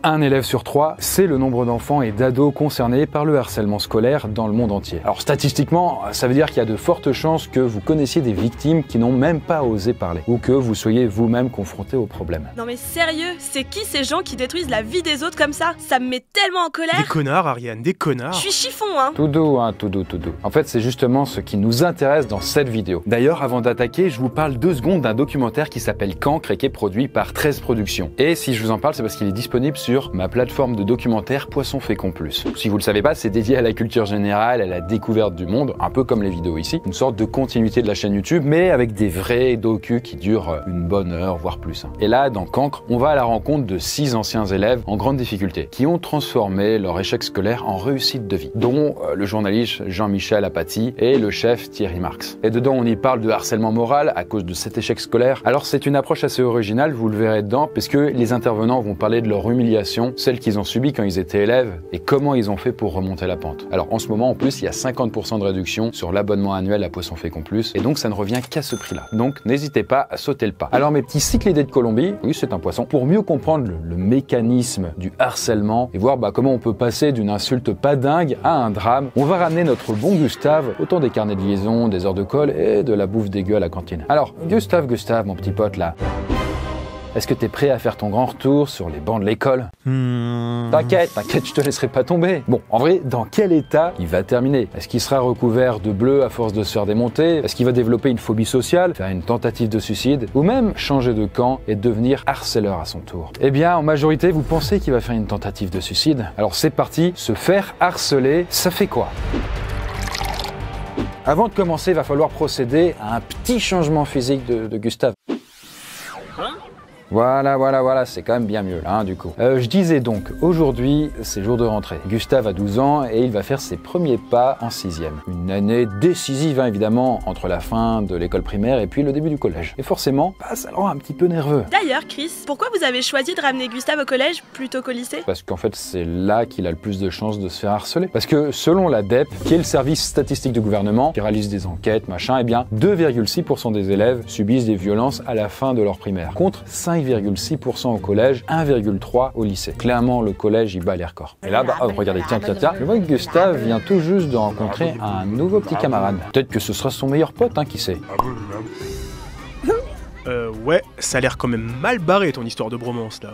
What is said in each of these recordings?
Un élève sur 3, c'est le nombre d'enfants et d'ados concernés par le harcèlement scolaire dans le monde entier. Alors statistiquement, ça veut dire qu'il y a de fortes chances que vous connaissiez des victimes qui n'ont même pas osé parler, ou que vous soyez vous-même confronté au problème. Non mais sérieux, c'est qui ces gens qui détruisent la vie des autres comme ça? Ça me met tellement en colère. Des connards, Ariane, des connards. Je suis chiffon, hein. Tout doux, tout doux. En fait, c'est justement ce qui nous intéresse dans cette vidéo. D'ailleurs, avant d'attaquer, je vous parle 2 secondes d'un documentaire qui s'appelle Cancre et qui est produit par 13 Productions. Et si je vous en parle, c'est parce qu'il est disponible sur ma plateforme de documentaire Poisson Fécond Plus. Si vous le savez pas, c'est dédié à la culture générale, à la découverte du monde, un peu comme les vidéos ici. Une sorte de continuité de la chaîne YouTube, mais avec des vrais docus qui durent une bonne heure, voire plus. Et là, dans Cancre, on va à la rencontre de 6 anciens élèves en grande difficulté, qui ont transformé leur échec scolaire en réussite de vie, dont le journaliste Jean-Michel Apathy et le chef Thierry Marx. Et dedans, on y parle de harcèlement moral à cause de cet échec scolaire. Alors c'est une approche assez originale, vous le verrez dedans, puisque les intervenants vont parler de leur humiliation, celle qu'ils ont subie quand ils étaient élèves, et comment ils ont fait pour remonter la pente. Alors en ce moment, en plus, il y a 50% de réduction sur l'abonnement annuel à Poisson Fécond Plus, et donc ça ne revient qu'à ce prix-là. Donc n'hésitez pas à sauter le pas. Alors mes petits cyclidés de Colombie, oui c'est un poisson, pour mieux comprendre le mécanisme du harcèlement et voir comment on peut passer d'une insulte pas dingue à un drame, on va ramener notre bon Gustave autour des carnets de liaison, des heures de colle et de la bouffe dégueu à la cantine. Alors Gustave, mon petit pote là, est-ce que t'es prêt à faire ton grand retour sur les bancs de l'école? T'inquiète, je te laisserai pas tomber. Bon, en vrai, dans quel état il va terminer? Est-ce qu'il sera recouvert de bleu à force de se faire démonter? Est-ce qu'il va développer une phobie sociale, faire une tentative de suicide, ou même changer de camp et devenir harceleur à son tour? Eh bien, en majorité, vous pensez qu'il va faire une tentative de suicide. Alors c'est parti, se faire harceler, ça fait quoi? Avant de commencer, il va falloir procéder à un petit changement physique de Gustave. Voilà, c'est quand même bien mieux là, du coup. Je disais donc, aujourd'hui, c'est jour de rentrée. Gustave a 12 ans et il va faire ses premiers pas en 6e. Une année décisive, évidemment, entre la fin de l'école primaire et puis le début du collège. Et forcément, ça le rend un petit peu nerveux. D'ailleurs, Chris, pourquoi vous avez choisi de ramener Gustave au collège plutôt qu'au lycée? Parce qu'en fait, c'est là qu'il a le plus de chances de se faire harceler. Parce que selon l'ADEP, qui est le service statistique du gouvernement, qui réalise des enquêtes, eh bien, 2,6% des élèves subissent des violences à la fin de leur primaire, contre 5,6% au collège, 1,3% au lycée. Clairement, le collège, il bat les records. Et là, regardez, tiens, je vois que Gustave vient tout juste de rencontrer un nouveau petit camarade. Peut-être que ce sera son meilleur pote, qui sait. Ouais, ça a l'air quand même mal barré ton histoire de bromance là.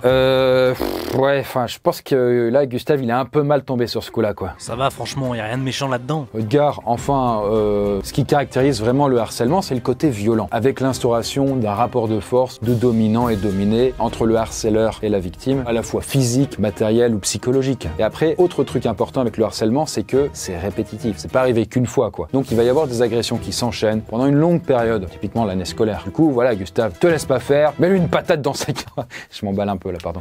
Ouais, je pense que là, Gustave, il est un peu mal tombé sur ce coup-là, quoi. Ça va, franchement, y a rien de méchant là-dedans. Edgar, ce qui caractérise vraiment le harcèlement, c'est le côté violent, avec l'instauration d'un rapport de force, de dominant et dominé, entre le harceleur et la victime, à la fois physique, matériel ou psychologique. Et après, autre truc important avec le harcèlement, c'est que c'est répétitif, c'est pas arrivé qu'une fois, quoi. Donc il va y avoir des agressions qui s'enchaînent pendant une longue période, typiquement l'année scolaire. Du coup, voilà, Gustave, te laisse pas faire, mets-lui une patate dans sa gueule. Je m'emballe un peu là, pardon.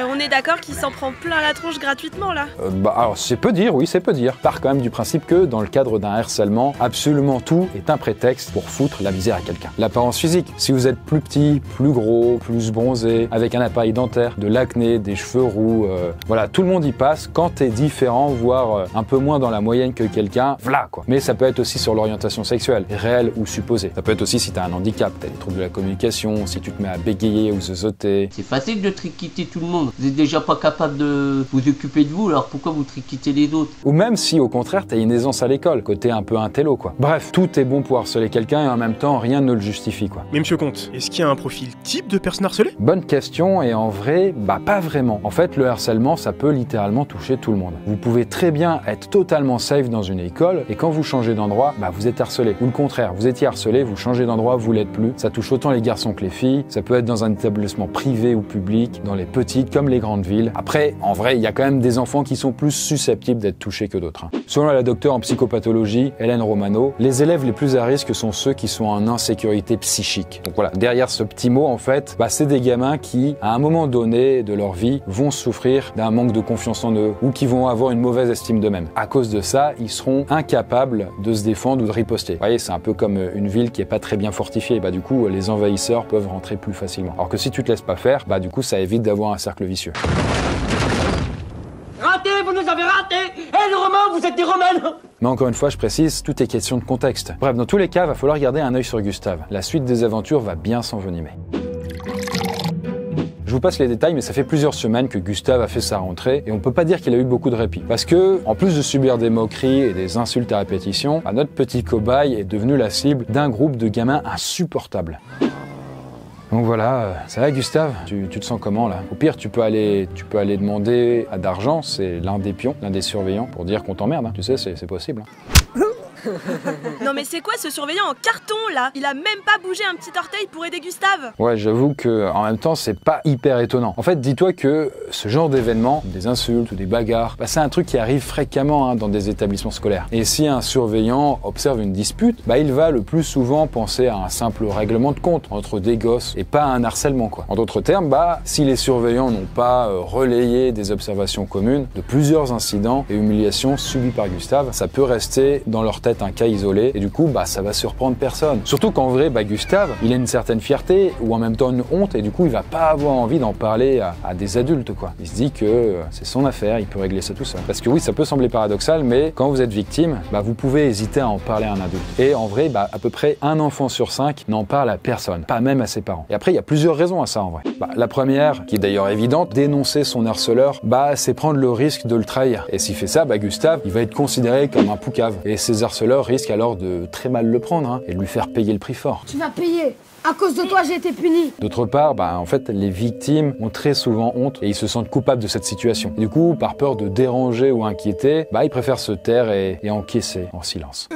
On est d'accord qu'il s'en prend plein la tronche gratuitement là? Alors c'est peu dire, oui c'est peu dire. Part quand même du principe que dans le cadre d'un harcèlement, absolument tout est un prétexte pour foutre la misère à quelqu'un. L'apparence physique, si vous êtes plus petit, plus gros, plus bronzé, avec un appareil dentaire, de l'acné, des cheveux roux, voilà, tout le monde y passe. Quand t'es différent, voire un peu moins dans la moyenne que quelqu'un, voilà quoi. Mais ça peut être aussi sur l'orientation sexuelle, réelle ou supposée. Ça peut être aussi si t'as un handicap, t'as des troubles de la communication, si tu te mets à bégayer ou zozoter. C'est facile de triquitter tout le monde. Vous êtes déjà pas capable de vous occuper de vous, alors pourquoi vous triquittez les autres? Ou même si au contraire t'as une aisance à l'école, côté un peu intello quoi. Bref, tout est bon pour harceler quelqu'un et en même temps rien ne le justifie quoi. Mais monsieur Comte, est-ce qu'il y a un profil type de personne harcelée? Bonne question et en vrai, pas vraiment. En fait, le harcèlement ça peut littéralement toucher tout le monde. Vous pouvez très bien être totalement safe dans une école et quand vous changez d'endroit, vous êtes harcelé. Ou le contraire, vous étiez harcelé, vous changez d'endroit, vous l'êtes plus. Ça touche autant les garçons que les filles, ça peut être dans un établissement privé ou public, dans les petites comme les grandes villes. Après, en vrai, il y a quand même des enfants qui sont plus susceptibles d'être touchés que d'autres. Selon la docteure en psychopathologie, Hélène Romano, les élèves les plus à risque sont ceux qui sont en insécurité psychique. Donc voilà, derrière ce petit mot, en fait, c'est des gamins qui, à un moment donné de leur vie, vont souffrir d'un manque de confiance en eux ou qui vont avoir une mauvaise estime d'eux-mêmes. À cause de ça, ils seront incapables de se défendre ou de riposter. Vous voyez, c'est un peu comme une ville qui est pas très bien fortifiée. Du coup, les envahisseurs peuvent rentrer plus facilement. Alors que si tu te laisses pas faire, du coup, ça évite d'avoir un cercle vicieux. Raté, vous nous avez raté! Les Romains, vous êtes des Romains! Mais encore une fois, je précise, tout est question de contexte. Bref, dans tous les cas, va falloir garder un œil sur Gustave. La suite des aventures va bien s'envenimer. Je vous passe les détails, mais ça fait plusieurs semaines que Gustave a fait sa rentrée et on peut pas dire qu'il a eu beaucoup de répit. Parce que, en plus de subir des moqueries et des insultes à répétition, notre petit cobaye est devenu la cible d'un groupe de gamins insupportables. Donc voilà, ça va Gustave, tu te sens comment là? Au pire, tu peux aller demander à D'Argent, c'est l'un des pions, l'un des surveillants, pour dire qu'on t'emmerde, hein. Tu sais, c'est possible. Hein. Non mais c'est quoi ce surveillant en carton là? Il a même pas bougé un petit orteil pour aider Gustave. Ouais, j'avoue que en même temps, c'est pas hyper étonnant. En fait, dis-toi que ce genre d'événement, des insultes ou des bagarres, bah, c'est un truc qui arrive fréquemment dans des établissements scolaires. Et si un surveillant observe une dispute, bah, il va le plus souvent penser à un simple règlement de compte entre des gosses et pas à un harcèlement, quoi. En d'autres termes, bah, si les surveillants n'ont pas relayé des observations communes de plusieurs incidents et humiliations subies par Gustave, ça peut rester dans leur tête un cas isolé et du coup bah ça va surprendre personne. Surtout qu'en vrai bah Gustave il a une certaine fierté ou en même temps une honte et du coup il va pas avoir envie d'en parler à des adultes quoi. Il se dit que c'est son affaire, il peut régler ça tout seul. Parce que oui ça peut sembler paradoxal mais quand vous êtes victime bah vous pouvez hésiter à en parler à un adulte. Et en vrai bah à peu près un enfant sur 5 n'en parle à personne, pas même à ses parents. Et après il y a plusieurs raisons à ça en vrai. Bah, la première qui est d'ailleurs évidente, dénoncer son harceleur bah c'est prendre le risque de le trahir. Et s'il fait ça bah Gustave il va être considéré comme un poucave et ses harceleurs risque alors de très mal le prendre et de lui faire payer le prix fort. Tu vas payer. À cause de toi, j'ai été puni. D'autre part, bah, en fait, les victimes ont très souvent honte et ils se sentent coupables de cette situation. Et du coup, par peur de déranger ou inquiéter, bah, ils préfèrent se taire et encaisser en silence.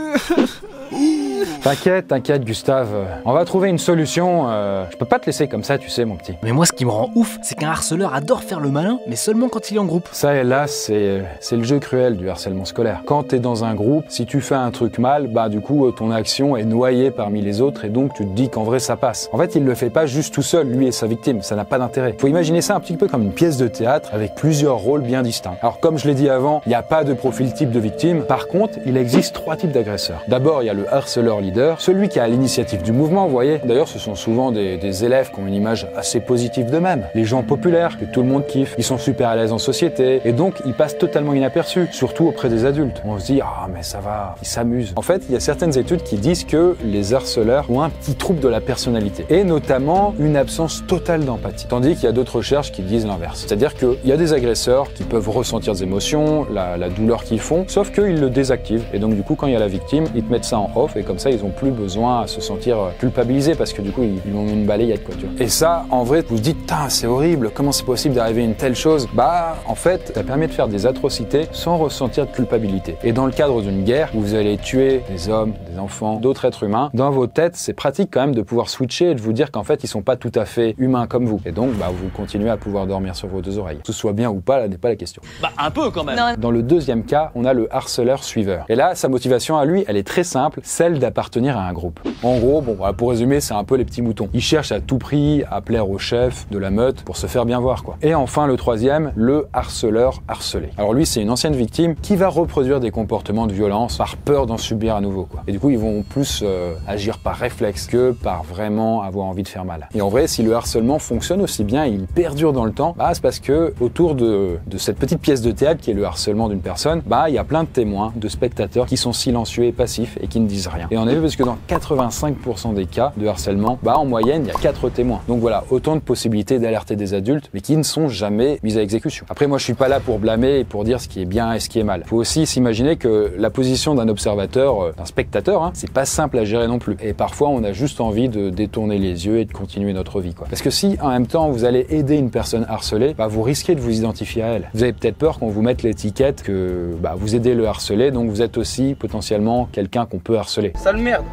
T'inquiète Gustave, on va trouver une solution, je peux pas te laisser comme ça tu sais mon petit. Mais moi ce qui me rend ouf, c'est qu'un harceleur adore faire le malin, mais seulement quand il est en groupe. Ça et là, c'est le jeu cruel du harcèlement scolaire. Quand t'es dans un groupe, si tu fais un truc mal, bah du coup ton action est noyée parmi les autres et donc tu te dis qu'en vrai ça passe. En fait il le fait pas juste tout seul, lui et sa victime, ça n'a pas d'intérêt. Faut imaginer ça un petit peu comme une pièce de théâtre avec plusieurs rôles bien distincts. Alors comme je l'ai dit avant, il n'y a pas de profil type de victime, par contre il existe 3 types d'agresseurs. D'abord il y a le harceleur leader, celui qui a l'initiative du mouvement, vous voyez. D'ailleurs, ce sont souvent des élèves qui ont une image assez positive d'eux-mêmes. Les gens populaires, que tout le monde kiffe, ils sont super à l'aise en société, et donc ils passent totalement inaperçus, surtout auprès des adultes. On se dit, ah mais ça va, ils s'amusent. En fait, il y a certaines études qui disent que les harceleurs ont un petit trouble de la personnalité, et notamment une absence totale d'empathie. Tandis qu'il y a d'autres recherches qui disent l'inverse. C'est-à-dire qu'il y a des agresseurs qui peuvent ressentir des émotions, la douleur qu'ils font, sauf qu'ils le désactivent. Et donc du coup, quand il y a la victime, ils te mettent ça en off, et comme ça, ils ont plus besoin à se sentir culpabilisés parce que du coup ils ont une balayette quoi tu vois. Et ça en vrai vous vous dites putain c'est horrible, comment c'est possible d'arriver à une telle chose? Bah en fait ça permet de faire des atrocités sans ressentir de culpabilité. Et dans le cadre d'une guerre où vous allez tuer des hommes, des enfants, d'autres êtres humains, dans vos têtes c'est pratique quand même de pouvoir switcher et de vous dire qu'en fait ils sont pas tout à fait humains comme vous. Et donc bah vous continuez à pouvoir dormir sur vos 2 oreilles. Que ce soit bien ou pas là n'est pas la question. Bah un peu quand même. Non. Dans le deuxième cas on a le harceleur suiveur. Et là sa motivation à lui elle est très simple, celle d'appartenir à un groupe. En gros, bon, voilà, pour résumer, c'est un peu les petits moutons. Ils cherchent à tout prix à plaire au chef de la meute pour se faire bien voir, quoi. Et enfin, le troisième, le harceleur harcelé. Alors lui, c'est une ancienne victime qui va reproduire des comportements de violence par peur d'en subir à nouveau, quoi. Et du coup, ils vont plus agir par réflexe que par vraiment avoir envie de faire mal. Et en vrai, si le harcèlement fonctionne aussi bien, il perdure dans le temps, bah, c'est parce que autour de cette petite pièce de théâtre qui est le harcèlement d'une personne, bah, il y a plein de témoins, de spectateurs qui sont silencieux et passifs et qui ne disent rien. Et en effet, parce que dans 85% des cas de harcèlement, bah en moyenne, il y a 4 témoins. Donc voilà, autant de possibilités d'alerter des adultes, mais qui ne sont jamais mis à exécution. Après, moi, je suis pas là pour blâmer et pour dire ce qui est bien et ce qui est mal. Faut aussi s'imaginer que la position d'un observateur, d'un spectateur, hein, c'est pas simple à gérer non plus. Et parfois, on a juste envie de détourner les yeux et de continuer notre vie, quoi. Parce que si, en même temps, vous allez aider une personne harcelée, bah vous risquez de vous identifier à elle. Vous avez peut-être peur qu'on vous mette l'étiquette que bah, vous aidez le harcelé, donc vous êtes aussi potentiellement quelqu'un qu'on peut harceler. Sale merde.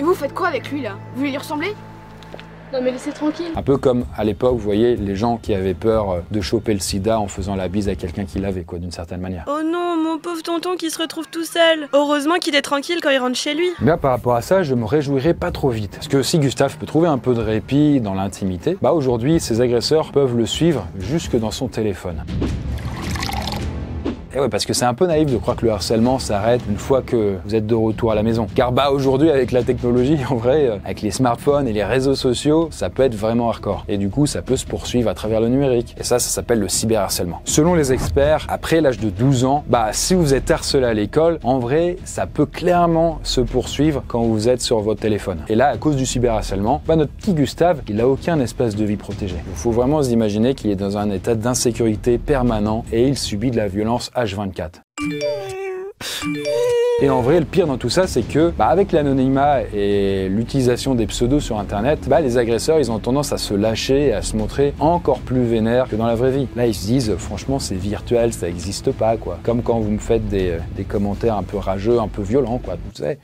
Et vous faites quoi avec lui là? Vous voulez lui ressembler? Non mais laissez tranquille. Un peu comme à l'époque, vous voyez, les gens qui avaient peur de choper le sida en faisant la bise à quelqu'un qui l'avait, quoi, d'une certaine manière. Oh non, mon pauvre tonton qui se retrouve tout seul. Heureusement qu'il est tranquille quand il rentre chez lui. Bien, par rapport à ça, je me réjouirais pas trop vite. Parce que si Gustave peut trouver un peu de répit dans l'intimité, bah aujourd'hui, ses agresseurs peuvent le suivre jusque dans son téléphone. Et ouais, parce que c'est un peu naïf de croire que le harcèlement s'arrête une fois que vous êtes de retour à la maison. Car bah aujourd'hui avec la technologie, en vrai, avec les smartphones et les réseaux sociaux, ça peut être vraiment hardcore. Et du coup, ça peut se poursuivre à travers le numérique. Et ça s'appelle le cyberharcèlement. Selon les experts, après l'âge de 12 ans, bah si vous êtes harcelé à l'école, en vrai, ça peut clairement se poursuivre quand vous êtes sur votre téléphone. Et là, à cause du cyberharcèlement, bah notre petit Gustave, il a aucun espace de vie protégé. Il faut vraiment s'imaginer qu'il est dans un état d'insécurité permanent et il subit de la violence H24. Et en vrai, le pire dans tout ça, c'est que avec l'anonymat et l'utilisation des pseudos sur Internet, les agresseurs, ils ont tendance à se lâcher et à se montrer encore plus vénères que dans la vraie vie. Là, ils se disent, franchement, c'est virtuel, ça n'existe pas, quoi. Comme quand vous me faites des commentaires un peu rageux, un peu violents, quoi. Vous savez,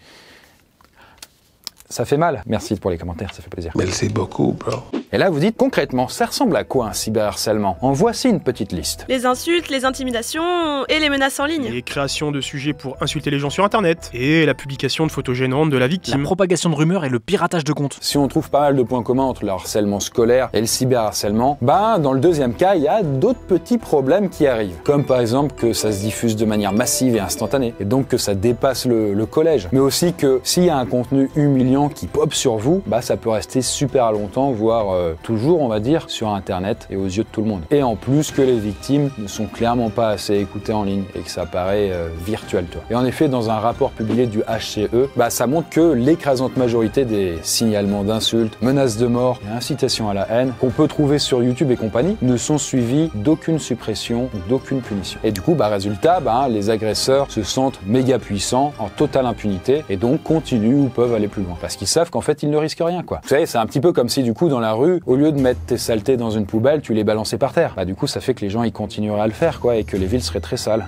ça fait mal. Merci pour les commentaires, ça fait plaisir. Merci beaucoup, bro. Et là, vous dites concrètement, ça ressemble à quoi un cyberharcèlement? En voici une petite liste. Les insultes, les intimidations et les menaces en ligne. Les créations de sujets pour insulter les gens sur internet. Et la publication de photos gênantes de la victime. La propagation de rumeurs et le piratage de comptes. Si on trouve pas mal de points communs entre le harcèlement scolaire et le cyberharcèlement, dans le deuxième cas, il y a d'autres petits problèmes qui arrivent. Comme par exemple que ça se diffuse de manière massive et instantanée. Et donc que ça dépasse le collège. Mais aussi que s'il y a un contenu humiliant qui pop sur vous, ça peut rester super longtemps, voire toujours, on va dire, sur Internet et aux yeux de tout le monde. Et en plus que les victimes ne sont clairement pas assez écoutées en ligne et que ça paraît virtuel, toi. Et en effet, dans un rapport publié du HCE, ça montre que l'écrasante majorité des signalements d'insultes, menaces de mort et incitations à la haine qu'on peut trouver sur YouTube et compagnie ne sont suivis d'aucune suppression ou d'aucune punition. Et du coup, résultat, les agresseurs se sentent méga puissants, en totale impunité et donc continuent ou peuvent aller plus loin. Parce qu'ils savent qu'en fait, ils ne risquent rien, quoi. Vous savez, c'est un petit peu comme si du coup, dans la rue, au lieu de mettre tes saletés dans une poubelle, tu les balançais par terre. Du coup, ça fait que les gens, ils continueraient à le faire, quoi, et que les villes seraient très sales.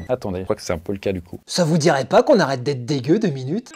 Attendez, je crois que c'est un peu le cas du coup. Ça vous dirait pas qu'on arrête d'être dégueu 2 minutes?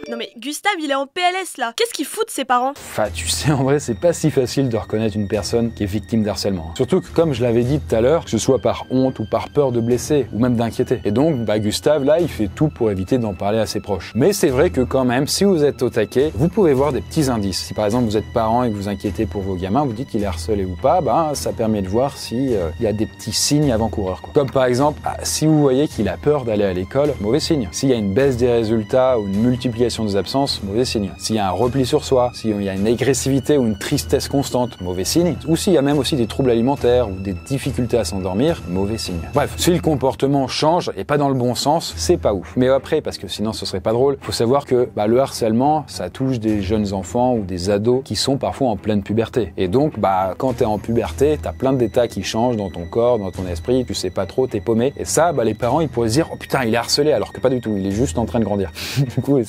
Non mais Gustave, il est en PLS là. Qu'est-ce qu'il fout de ses parents? Tu sais, en vrai, c'est pas si facile de reconnaître une personne qui est victime d'harcèlement. Surtout que, comme je l'avais dit tout à l'heure, que ce soit par honte ou par peur de blesser, ou même d'inquiéter. Et donc, Gustave, là, il fait tout pour éviter d'en parler à ses proches. Mais c'est vrai que quand même, si vous êtes au taquet, vous pouvez voir des petits indices. Si par exemple, vous êtes parent et que vous inquiétez pour vos gamins, vous dites qu'il est harcelé ou pas, ça permet de voir s'il y a des petits signes avant-coureurs, quoi. Comme par exemple, si vous voyez qu'il a peur d'aller à l'école, mauvais signe. S'il y a une baisse des résultats ou une multiplication des absences, mauvais signe. S'il y a un repli sur soi, s'il y a une agressivité ou une tristesse constante, mauvais signe. Ou s'il y a même aussi des troubles alimentaires ou des difficultés à s'endormir, mauvais signe. Bref, si le comportement change et pas dans le bon sens, c'est pas ouf. Mais après, parce que sinon ce serait pas drôle, faut savoir que le harcèlement, ça touche des jeunes enfants ou des ados qui sont parfois en pleine puberté. Et donc, quand t'es en puberté, t'as plein d'états qui changent dans ton corps, dans ton esprit, tu sais pas trop, t'es paumé. Et ça, les parents, ils pourraient se dire, oh putain, il est harcelé, alors que pas du tout, il est juste en train de grandir. Du coup,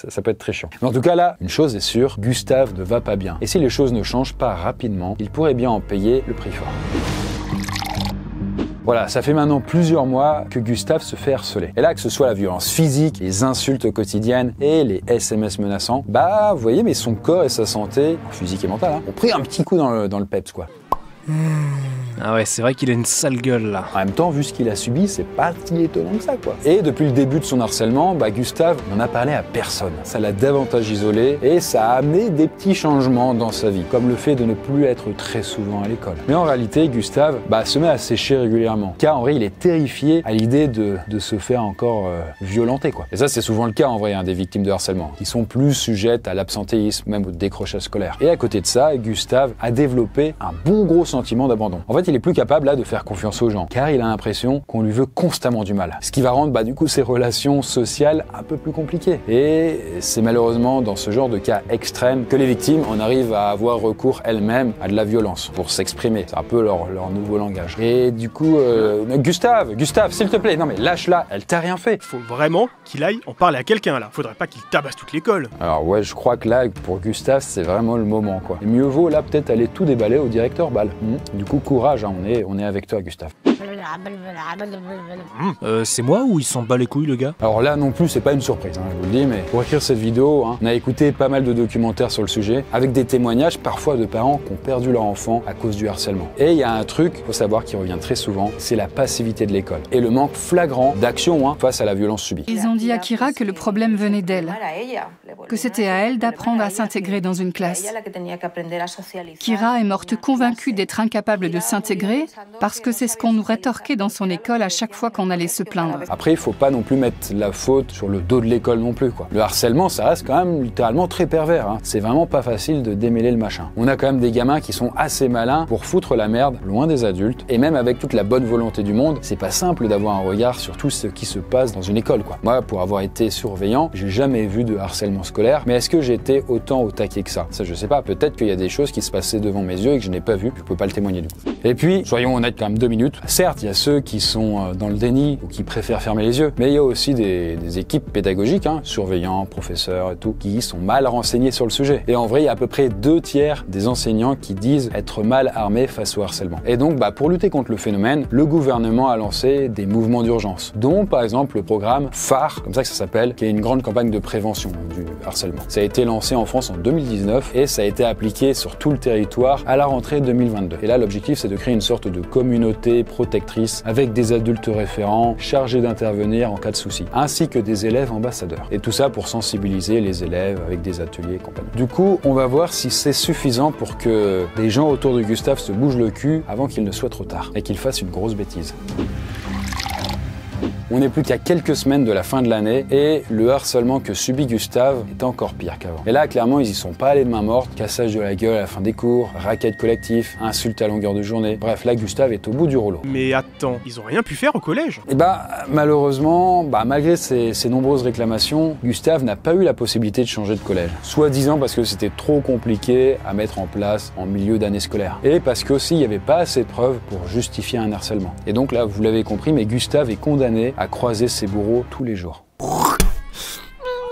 ça peut être très chiant. Mais en tout cas, là, une chose est sûre, Gustave ne va pas bien. Et si les choses ne changent pas rapidement, il pourrait bien en payer le prix fort. Voilà, ça fait maintenant plusieurs mois que Gustave se fait harceler. Et là, que ce soit la violence physique, les insultes quotidiennes et les SMS menaçants, vous voyez, mais son corps et sa santé, physique et mentale, ont pris un petit coup dans le peps, quoi. Ah ouais, c'est vrai qu'il a une sale gueule là. En même temps, vu ce qu'il a subi, c'est pas si étonnant que ça, quoi. Et depuis le début de son harcèlement, Gustave n'en a parlé à personne. Ça l'a davantage isolé et ça a amené des petits changements dans sa vie, comme le fait de ne plus être très souvent à l'école. Mais en réalité, Gustave se met à sécher régulièrement, car en vrai, il est terrifié à l'idée de se faire encore violenter, quoi. Et ça, c'est souvent le cas en vrai, des victimes de harcèlement, qui sont plus sujettes à l'absentéisme, même au décrochage scolaire. Et à côté de ça, Gustave a développé un bon gros sentiment d'abandon. En fait, il est plus capable là de faire confiance aux gens, car il a l'impression qu'on lui veut constamment du mal. Ce qui va rendre du coup ses relations sociales un peu plus compliquées. Et c'est malheureusement dans ce genre de cas extrêmes que les victimes en arrivent à avoir recours elles-mêmes à de la violence pour s'exprimer. C'est un peu leur nouveau langage. Et du coup, Gustave, s'il te plaît, non mais lâche-la, elle t'a rien fait. Faut vraiment qu'il aille en parler à quelqu'un là. Faudrait pas qu'il tabasse toute l'école. Alors ouais, je crois que là, pour Gustave, c'est vraiment le moment, quoi. Et mieux vaut là peut-être aller tout déballer au directeur Ball. Du coup, courage, on est avec toi, Gustave. C'est moi ou il s'en bat les couilles, le gars? Alors là non plus, c'est pas une surprise, je vous le dis, mais pour écrire cette vidéo, on a écouté pas mal de documentaires sur le sujet, avec des témoignages parfois de parents qui ont perdu leur enfant à cause du harcèlement. Et il y a un truc, faut savoir, qui revient très souvent, c'est la passivité de l'école et le manque flagrant d'action face à la violence subie. Ils ont dit à Kira que le problème venait d'elle. que c'était à elle d'apprendre à s'intégrer dans une classe. Kira est morte convaincue d'être incapable de s'intégrer parce que c'est ce qu'on nous rétorquait dans son école à chaque fois qu'on allait se plaindre. Après, il faut pas non plus mettre la faute sur le dos de l'école non plus, quoi. Le harcèlement, ça reste quand même littéralement très pervers, hein. C'est vraiment pas facile de démêler le machin. On a quand même des gamins qui sont assez malins pour foutre la merde loin des adultes, et même avec toute la bonne volonté du monde, c'est pas simple d'avoir un regard sur tout ce qui se passe dans une école, quoi. Moi, pour avoir été surveillant, j'ai jamais vu de harcèlement scolaire, mais est-ce que j'ai été autant au taquet que ça? Ça, je sais pas. Peut-être qu'il y a des choses qui se passaient devant mes yeux et que je n'ai pas vu. Je peux pas le témoigner du coup. Et puis, soyons honnêtes quand même 2 minutes. Certes, il y a ceux qui sont dans le déni ou qui préfèrent fermer les yeux, mais il y a aussi des équipes pédagogiques, hein, surveillants, professeurs et tout, qui sont mal renseignés sur le sujet. Et en vrai, il y a à peu près 2/3 des enseignants qui disent être mal armés face au harcèlement. Et donc, pour lutter contre le phénomène, le gouvernement a lancé des mouvements d'urgence, dont par exemple le programme phare, comme ça que ça s'appelle, qui est une grande campagne de prévention du harcèlement. Ça a été lancé en France en 2019 et ça a été appliqué sur tout le territoire à la rentrée 2022. Et là, l'objectif, c'est de créer une sorte de communauté protectrice avec des adultes référents chargés d'intervenir en cas de souci, ainsi que des élèves ambassadeurs. Et tout ça pour sensibiliser les élèves avec des ateliers et compagnie. Du coup, on va voir si c'est suffisant pour que les gens autour de Gustave se bougent le cul avant qu'il ne soit trop tard et qu'il fasse une grosse bêtise. On n'est plus qu'à quelques semaines de la fin de l'année et le harcèlement que subit Gustave est encore pire qu'avant. Et là, clairement, ils y sont pas allés de main morte, cassage de la gueule à la fin des cours, raquettes collectif, insultes à longueur de journée. Bref, là, Gustave est au bout du rouleau. Mais attends, ils ont rien pu faire au collège? Et malheureusement, malgré ces nombreuses réclamations, Gustave n'a pas eu la possibilité de changer de collège. Soi-disant parce que c'était trop compliqué à mettre en place en milieu d'année scolaire. Et parce qu'aussi, il n'y avait pas assez de preuves pour justifier un harcèlement. Et donc là, vous l'avez compris, mais Gustave est condamné à croiser ses bourreaux tous les jours.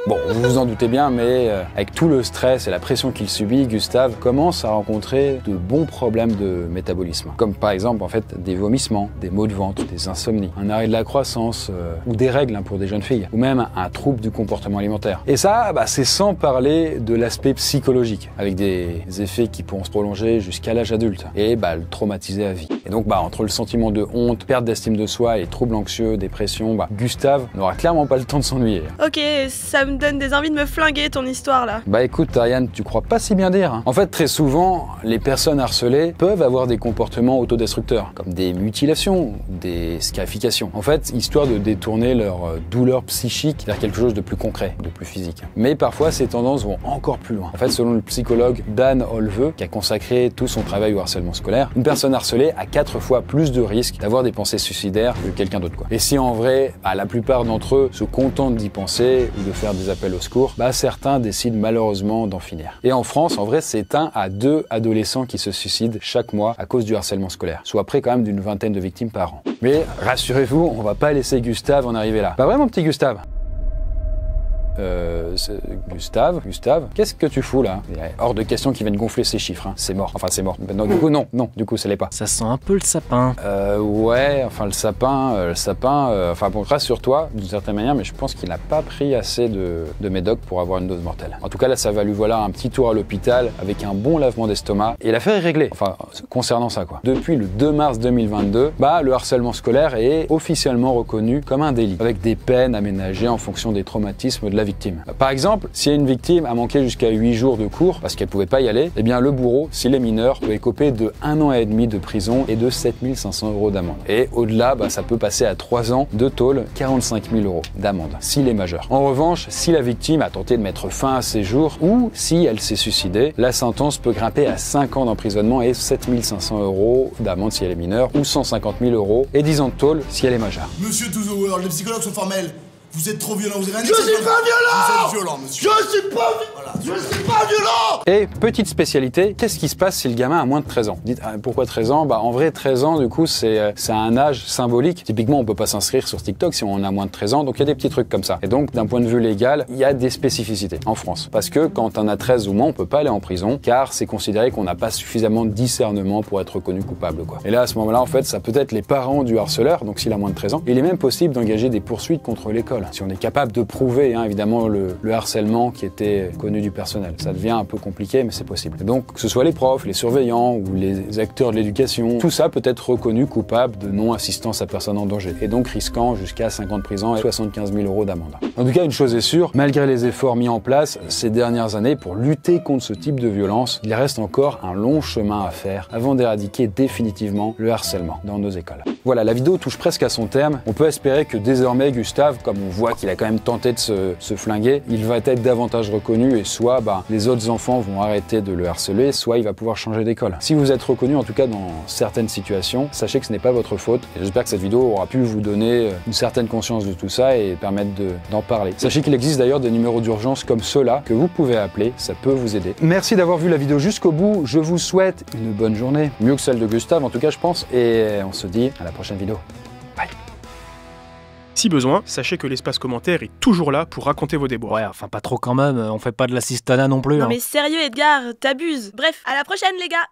Bon, vous vous en doutez bien, mais avec tout le stress et la pression qu'il subit, Gustave commence à rencontrer de bons problèmes de métabolisme. Comme par exemple, des vomissements, des maux de ventre, des insomnies, un arrêt de la croissance, ou des règles pour des jeunes filles, ou même un trouble du comportement alimentaire. Et ça, c'est sans parler de l'aspect psychologique, avec des effets qui pourront se prolonger jusqu'à l'âge adulte, et le traumatiser à vie. Et donc, entre le sentiment de honte, perte d'estime de soi et troubles anxieux, dépression, Gustave n'aura clairement pas le temps de s'ennuyer. Ok, ça me donne des envies de me flinguer ton histoire là. Écoute Ariane, tu crois pas si bien dire, hein. En fait, très souvent, les personnes harcelées peuvent avoir des comportements autodestructeurs, comme des mutilations, des scarifications. En fait, histoire de détourner leur douleur psychique vers quelque chose de plus concret, de plus physique. Mais parfois, ces tendances vont encore plus loin. En fait, selon le psychologue Dan Olveux, qui a consacré tout son travail au harcèlement scolaire, une personne harcelée a 4 fois plus de risques d'avoir des pensées suicidaires que quelqu'un d'autre, quoi. Et si en vrai, la plupart d'entre eux se contentent d'y penser ou de faire des appels au secours, certains décident malheureusement d'en finir. Et en France, en vrai, c'est 1 à 2 adolescents qui se suicident chaque mois à cause du harcèlement scolaire, soit près quand même d'une vingtaine de victimes par an. Mais rassurez-vous, on va pas laisser Gustave en arriver là. Pas vrai, mon petit Gustave? Gustave, qu'est-ce que tu fous là? Il est hors de question qu'il vienne gonfler ses chiffres, hein. C'est mort. Enfin, c'est mort. Non, du coup, ça l'est pas. Ça sent un peu le sapin. Ouais, le sapin, rassure-toi, d'une certaine manière, mais je pense qu'il n'a pas pris assez de médoc pour avoir une dose mortelle. En tout cas, là, ça va lui valoir un petit tour à l'hôpital avec un bon lavement d'estomac et l'affaire est réglée. Concernant ça, quoi. Depuis le 2 mars 2022, le harcèlement scolaire est officiellement reconnu comme un délit, avec des peines aménagées en fonction des traumatismes de la victime. Par exemple, si une victime a manqué jusqu'à 8 jours de cours parce qu'elle pouvait pas y aller, le bourreau, s'il est mineur, peut écoper de 1 an et demi de prison et de 7 500 € d'amende. Et au-delà, ça peut passer à 3 ans de tôle, 45 000 € d'amende, s'il est majeur. En revanche, si la victime a tenté de mettre fin à ses jours ou si elle s'est suicidée, la sentence peut grimper à 5 ans d'emprisonnement et 7 500 € d'amende si elle est mineure ou 150 000 € et 10 ans de tôle si elle est majeure. Monsieur To The World, les psychologues sont formels. Vous êtes trop violent, vous avez rien. Je suis pas violent! Vous êtes violent, monsieur. Je suis pas violent! Et petite spécialité, qu'est-ce qui se passe si le gamin a moins de 13 ans? Dites, pourquoi 13 ans? En vrai, 13 ans, du coup, c'est un âge symbolique. Typiquement, on peut pas s'inscrire sur TikTok si on a moins de 13 ans, donc il y a des petits trucs comme ça. Et donc, d'un point de vue légal, il y a des spécificités en France. Parce que quand on a 13 ou moins, on peut pas aller en prison, car c'est considéré qu'on n'a pas suffisamment de discernement pour être reconnu coupable, quoi. Et là, à ce moment-là, en fait, ça peut être les parents du harceleur, donc s'il a moins de 13 ans. Il est même possible d'engager des poursuites contre l'école. Si on est capable de prouver, évidemment, le harcèlement qui était connu tenue du personnel. Ça devient un peu compliqué, mais c'est possible. Et donc, que ce soit les profs, les surveillants ou les acteurs de l'éducation, tout ça peut être reconnu coupable de non-assistance à personne en danger, et donc risquant jusqu'à 5 ans de prison et 75 000 € d'amende. En tout cas, une chose est sûre, malgré les efforts mis en place ces dernières années pour lutter contre ce type de violence, il reste encore un long chemin à faire avant d'éradiquer définitivement le harcèlement dans nos écoles. Voilà, la vidéo touche presque à son terme. On peut espérer que désormais Gustave, comme on voit qu'il a quand même tenté de se flinguer, il va être davantage reconnu et soit les autres enfants vont arrêter de le harceler, soit il va pouvoir changer d'école. Si vous êtes reconnu, en tout cas dans certaines situations, sachez que ce n'est pas votre faute et j'espère que cette vidéo aura pu vous donner une certaine conscience de tout ça et permettre d'en parler. Sachez qu'il existe d'ailleurs des numéros d'urgence comme ceux-là que vous pouvez appeler, ça peut vous aider. Merci d'avoir vu la vidéo jusqu'au bout, je vous souhaite une bonne journée, mieux que celle de Gustave en tout cas je pense, et on se dit à la prochaine vidéo. Bye. Si besoin, sachez que l'espace commentaire est toujours là pour raconter vos déboires. Ouais, enfin pas trop quand même, on fait pas de l'assistanat non plus. Non hein. mais sérieux Edgar, t'abuses. Bref, à la prochaine les gars.